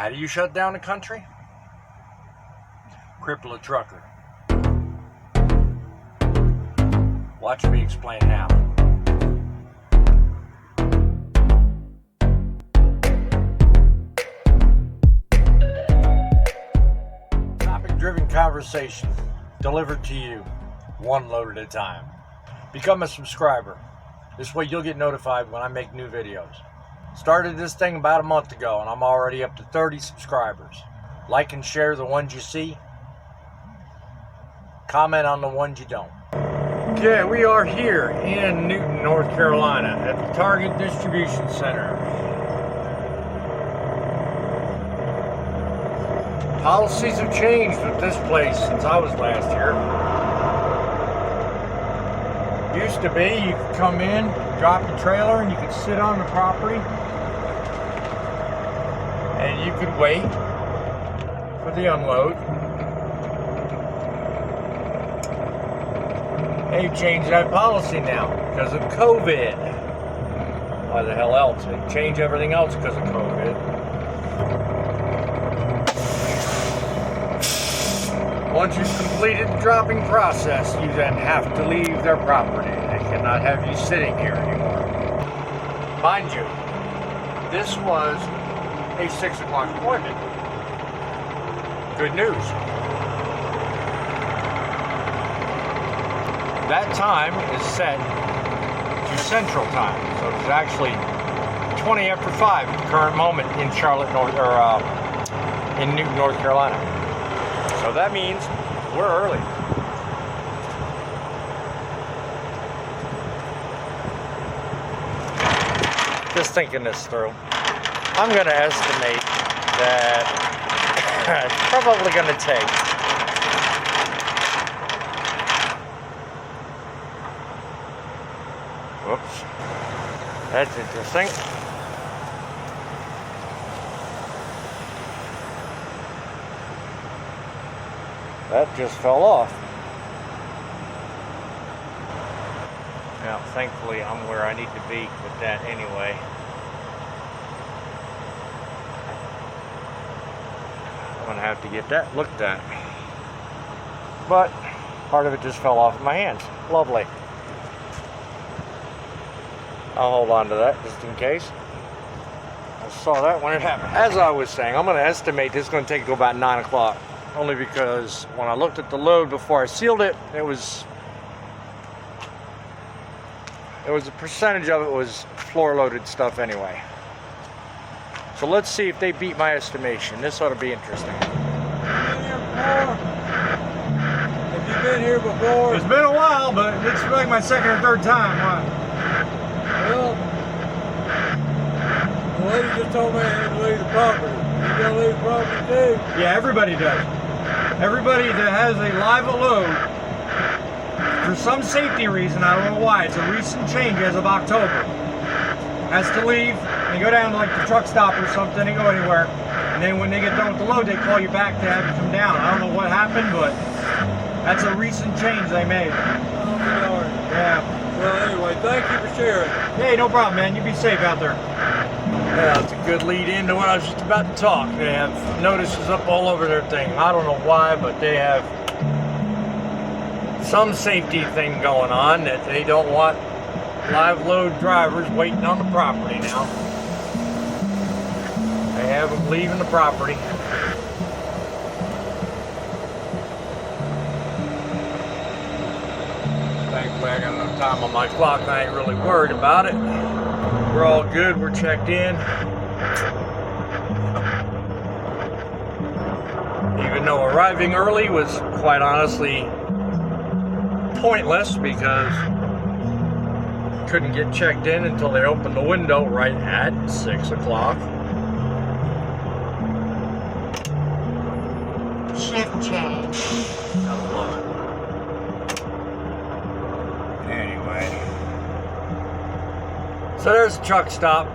How do you shut down a country? Cripple a trucker. Watch me explain how. Topic-driven conversation delivered to you one load at a time. Become a subscriber. This way you'll get notified when I make new videos. Started this thing about a month ago and I'm already up to 30 subscribers. Like and share the ones you see. Comment on the ones you don't. Okay, we are here in Newton, North Carolina at the Target Distribution Center. Policies have changed with this place since I was last here. Used to be you could come in, drop your trailer, and you could sit on the property and you could wait for the unload. They've changed that policy now because of COVID. Why the hell else? They change everything else because of COVID. Once you've completed the dropping process, you then have to leave their property. They cannot have you sitting here anymore. Mind you, this was a 6 o'clock appointment. Good news. That time is set to Central Time, so it's actually 20 after 5 at the current moment in Charlotte, in Newton, North Carolina. So that means we're early. Just thinking this through, I'm going to estimate that it's probably going to take whoops, that's interesting. That just fell off. Now, thankfully, I'm where I need to be with that anyway. I'm gonna have to get that looked at. But part of it just fell off in my hands. Lovely. I'll hold on to that just in case. I saw that when it happened. As I was saying, I'm gonna estimate this is gonna take till about 9 o'clock. Only because when I looked at the load before I sealed it, it was a percentage of it was floor loaded stuff anyway. So let's see if they beat my estimation. This ought to be interesting. Have you been here before? It's been a while, but it's like my second or third time. Well, the lady just told me I had to leave the property. You gotta leave the property too? Yeah, everybody does. Everybody that has a live load, for some safety reason, I don't know why, it's a recent change as of October, has to leave and go down to like the truck stop or something and go anywhere. And then when they get done with the load, they call you back to have you come down. I don't know what happened, but that's a recent change they made. Oh, Lord. Yeah. Well, anyway, thank you for sharing. Hey, no problem, man. You be safe out there. Yeah, that's a good lead into what I was just about to talk. They have notices up all over their thing. I don't know why, but they have some safety thing going on that they don't want live load drivers waiting on the property now. They have them leaving the property. Thankfully, I got enough time on my clock. I ain't really worried about it. We're all good. We're checked in. Even though arriving early was quite honestly pointless because couldn't get checked in until they opened the window right at 6 o'clock. Shift change. So there's a truck stop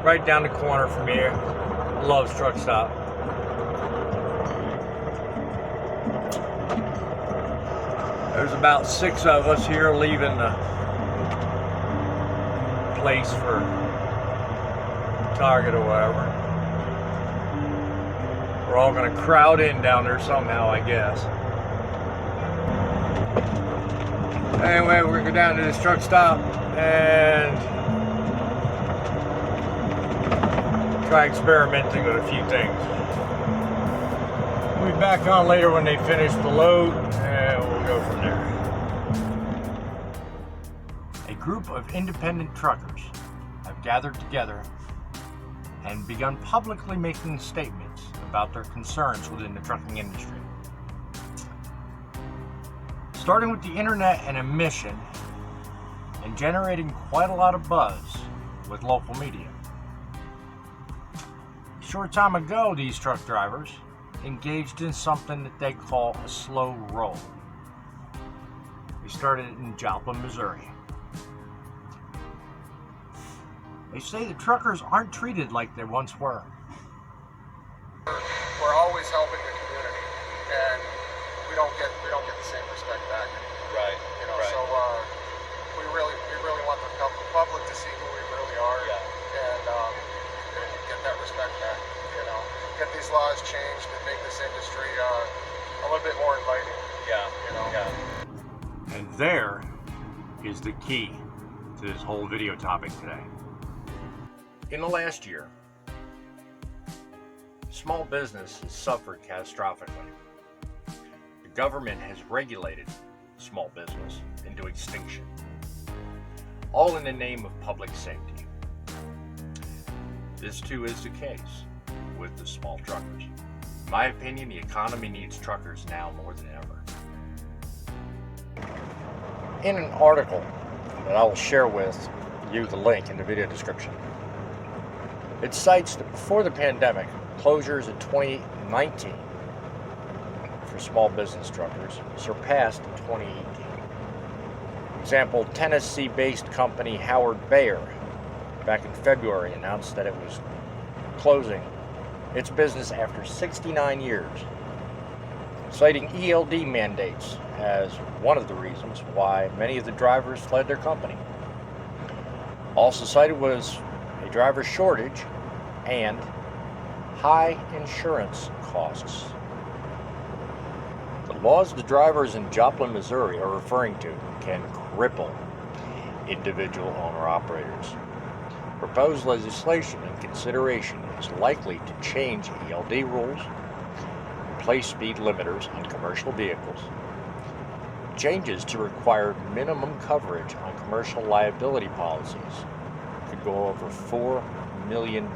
right down the corner from here. Loves truck stop. There's about 6 of us here leaving the place for Target or whatever. We're all going to crowd in down there somehow, I guess. Anyway, we're going to go down to this truck stop and try experimenting with a few things. We'll be back on later when they finish the load, and we'll go from there. A group of independent truckers have gathered together and begun publicly making statements about their concerns within the trucking industry. Starting with the internet and a mission, and generating quite a lot of buzz with local media. A short time ago, these truck drivers engaged in something that they call a slow roll. They started in Joplin, Missouri. They say the truckers aren't treated like they once were. We're always helping the community, and we don't get the same respect back. Right. You know, right. so we really want the public to see who we really are, and get that respect back. You know, get these laws changed and make this industry a little bit more inviting. Yeah. You know. Yeah. And there is the key to this whole video topic today. In the last year, small business has suffered catastrophically. The government has regulated small business into extinction, all in the name of public safety. This too is the case with the small truckers. In my opinion, the economy needs truckers now more than ever. In an article that I will share with you the link in the video description, it cites that before the pandemic, closures in 2019 for small business truckers surpassed 2018. Example, Tennessee-based company Howard Bayer back in February announced that it was closing its business after 69 years, citing ELD mandates as one of the reasons why many of the drivers fled their company. Also cited was a driver shortage and high insurance costs. The laws the drivers in Joplin, Missouri are referring to can cripple individual owner-operators. Proposed legislation in consideration is likely to change ELD rules, place speed limiters on commercial vehicles, changes to require minimum coverage on commercial liability policies could go over $4 million.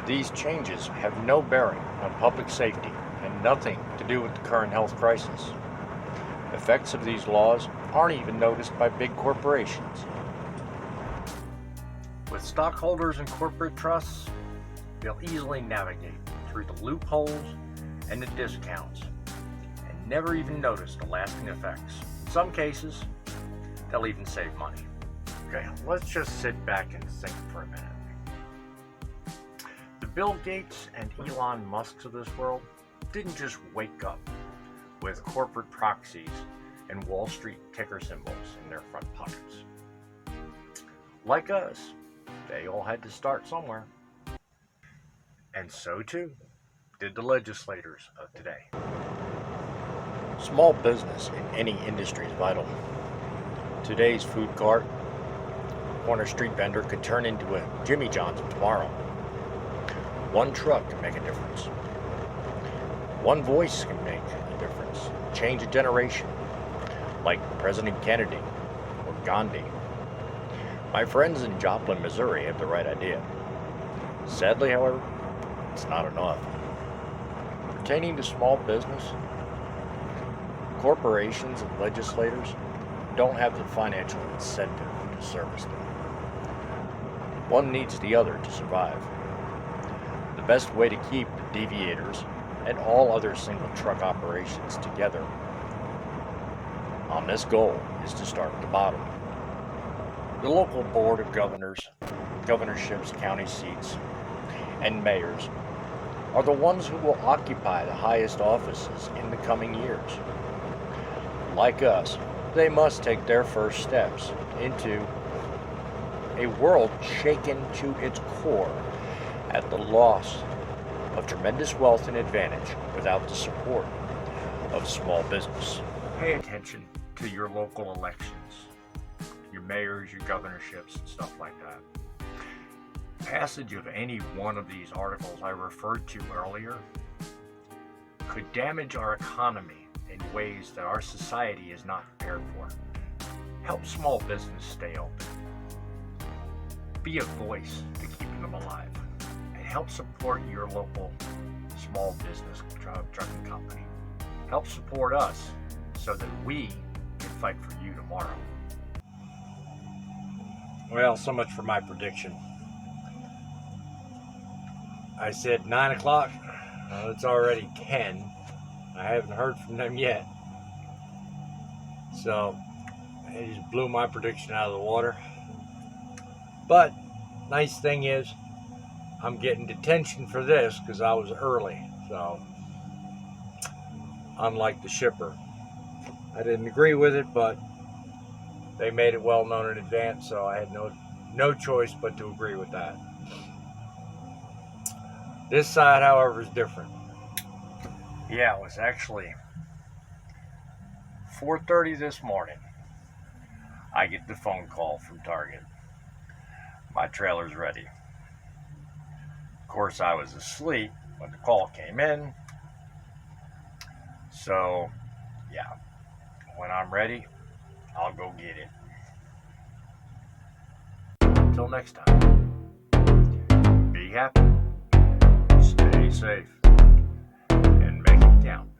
These changes have no bearing on public safety and nothing to do with the current health crisis. Effects of these laws aren't even noticed by big corporations. With stockholders and corporate trusts, they'll easily navigate through the loopholes and the discounts and never even notice the lasting effects. In some cases, they'll even save money. Okay, let's just sit back and think for a minute. The Bill Gates and Elon Musks of this world didn't just wake up with corporate proxies and Wall Street ticker symbols in their front pockets. Like us, they all had to start somewhere. And so too did the legislators of today. Small business in any industry is vital. Today's food cart, corner street vendor could turn into a Jimmy John's tomorrow. One truck can make a difference. One voice can make a difference. Change a generation, like President Kennedy or Gandhi. My friends in Joplin, Missouri have the right idea. Sadly, however, it's not enough. Pertaining to small business, corporations and legislators don't have the financial incentive to service them. One needs the other to survive. The best way to keep the deviators and all other single truck operations together on this goal is to start at the bottom. The local board of governors, governorships, county seats, and mayors are the ones who will occupy the highest offices in the coming years. Like us, they must take their first steps into a world shaken to its core at the loss of tremendous wealth and advantage without the support of small business. Pay attention to your local elections, your mayors, your governorships, and stuff like that. Passage of any one of these articles I referred to earlier could damage our economy in ways that our society is not prepared for. Help small business stay open. Be a voice to keeping them alive. And help support your local small business trucking company. Help support us so that we can fight for you tomorrow. Well, so much for my prediction. I said 9 o'clock. It's already 10. I haven't heard from them yet. So, they just blew my prediction out of the water. But, nice thing is, I'm getting detention for this because I was early. So, unlike the shipper. I didn't agree with it, but they made it well known in advance, so I had no choice but to agree with that. This side, however, is different. Yeah, it was actually 4:30 this morning. I get the phone call from Target. My trailer's ready. Of course, I was asleep when the call came in. So, yeah, when I'm ready, I'll go get it. Until next time, be happy, stay safe, and make it count.